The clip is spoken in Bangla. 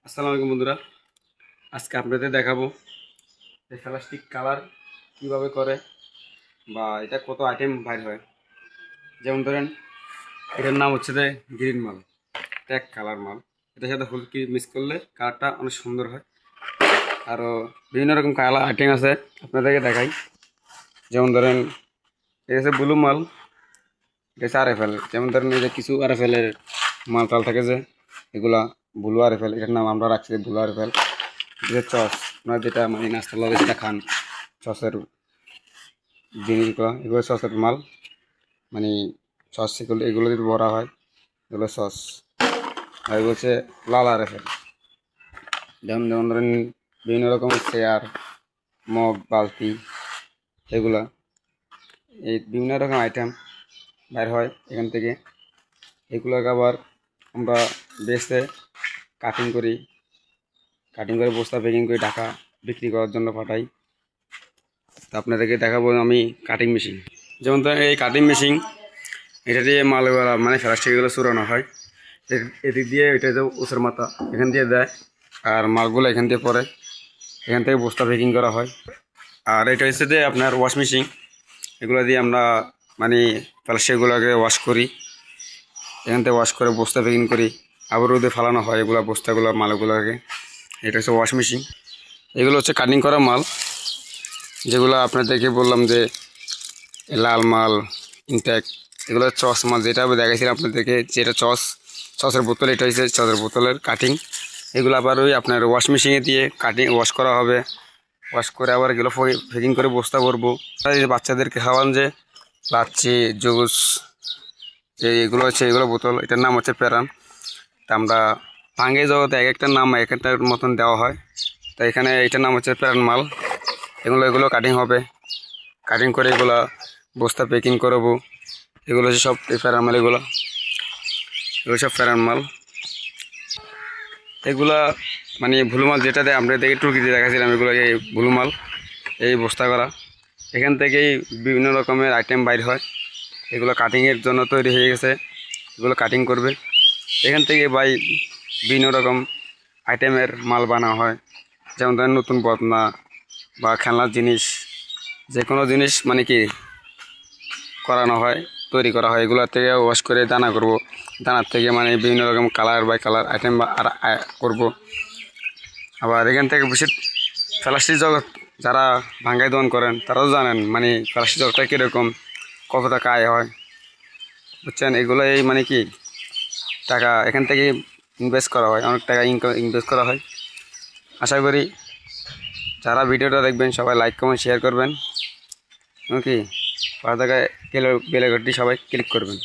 আসসালামু আলাইকুম বন্ধুরা, আজকে আপনাদের দেখাবো যে প্লাস্টিক কালার কিভাবে করে বা এটা কত আইটেম বাইর হয়। যেমন ধরেন এটার নাম হচ্ছে যে গ্রিন মাল, ট্যাগ কালার মাল। এটার সাথে হলুদ মিক্স করলে কালারটা অনেক সুন্দর হয়। আরও বিভিন্ন রকম কালার আইটেম আছে, আপনাদেরকে দেখাই। যেমন ধরেন এটা হচ্ছে ব্লু মাল, এটা হচ্ছে আরএফএল। যেমন ধরেন এই যে কিছু আরএফএলের মাল টাল থাকে যে এগুলা ব্লু আরএফএল, এটার নাম আমরা রাখছি ব্লু আরএফএল। এটা চস, আপনার যেটা মানে নাস্তার লগে যেটা খান, সসের জিনিসগুলো, এগুলো সসের মাল, মানে সস এগুলো এগুলো যদি ভরা হয় এগুলো সস। আর এগুলো হচ্ছে লাল আরএফএল। যেমন যেমন ধরেন বিভিন্ন রকমের চেয়ার, মগ, বালতি, এগুলা এই বিভিন্ন রকম আইটেম বের হয় এখান থেকে। এগুলোকে আবার আমরা বেচতে কাটিং করি, কাটিং করে বস্তা প্যাকিং করে ঢাকা বিক্রি করার জন্য পাঠাই। তো আপনাদেরকে দেখাবো আমি কাটিং মেশিন। যেমন ধরেন এই কাটিং মেশিন, এটা দিয়ে মালগুলো মানে প্লাস্টিকগুলো চুরানো হয়। এদিক দিয়ে এটা যে উঁচের মাথা এখান দিয়ে দেয়, আর মালগুলো এখান দিয়ে পরে এখান থেকে বস্তা প্যাকিং করা হয়। আর এটা হচ্ছে যে আপনার ওয়াশ মেশিন, এগুলো দিয়ে আমরা মানে প্লাস্টিকগুলোকে ওয়াশ করি, এখান থেকে ওয়াশ করে বস্তা প্যাকিং করি, আবার রোদে ফালানো হয় এগুলো বস্তাগুলো মালগুলোকে। এটা হচ্ছে ওয়াশ মেশিন। এগুলো হচ্ছে কাটিং করা মাল, যেগুলো আপনাদেরকে বললাম যে লাল মাল, ইনটেক, এগুলো চস মাল যেটা দেখাইছিলাম আপনাদেরকে, যেটা সসের বোতল, এটা হচ্ছে সসের বোতলের কাটিং। এগুলো আবার ওই আপনার ওয়াশ মেশিনে দিয়ে কাটিং ওয়াশ করা হবে। ওয়াশ করে আবার এগুলো প্যাকিং করে বস্তা ভরবো। বাচ্চাদেরকে খাওয়ান যে লাচ্ছি, জুস, এগুলো হচ্ছে এগুলো বোতল, এটার নাম হচ্ছে প্যারান। তা আমরা ভাঙ্গে জগতে এক একটা নাম এক একটার মতন দেওয়া হয়। তো এখানে এটার নাম হচ্ছে প্যারান মাল। এগুলো কাটিং হবে, কাটিং করে এগুলো বস্তা প্যাকিং করবো। এগুলো হচ্ছে সব প্যারান মাল, এগুলো সব প্যারান মাল। এগুলা মানে ভুলু মাল যেটা দেয় আমরা দেখে টুকিতে দেখাছিলাম, এগুলো এই ভুলু মাল, এই বস্তা করা। এখান থেকেই বিভিন্ন রকমের আইটেম বাইর হয়। এগুলো কাটিংয়ের জন্য তৈরি হয়ে গেছে, এগুলো কাটিং করবে। এখান থেকে বিভিন্ন রকম আইটেমের মাল বানা হয়। যেমন ধরেন নতুন বদনা বা খেলনার জিনিস, যে কোনো জিনিস মানে কি করানো হয়, তৈরি করা হয়। এগুলোর থেকে ওয়াশ করে দানা করব, দানার থেকে মানে বিভিন্ন রকম কালার বাই কালার আইটেম করব। আবার এখান থেকে বেশি প্লাস্টিক জগৎ যারা ভাঙ্গাই দোকান করেন তারাও জানেন মানে প্লাস্টিক জগৎটা কীরকম, কত টাকা আয় হয়, বুঝছেন। এগুলো এই মানে কি টাকা এখান থেকে ইনভেস্ট করা হয়, অনেক টাকা ইনভেস্ট করা হয়। আশা করি যারা ভিডিওটা দেখবেন সবাই লাইক কমেন্ট শেয়ার করবেন, কি পাশে থাকা বেল আইকনটি সবাই ক্লিক করবেন।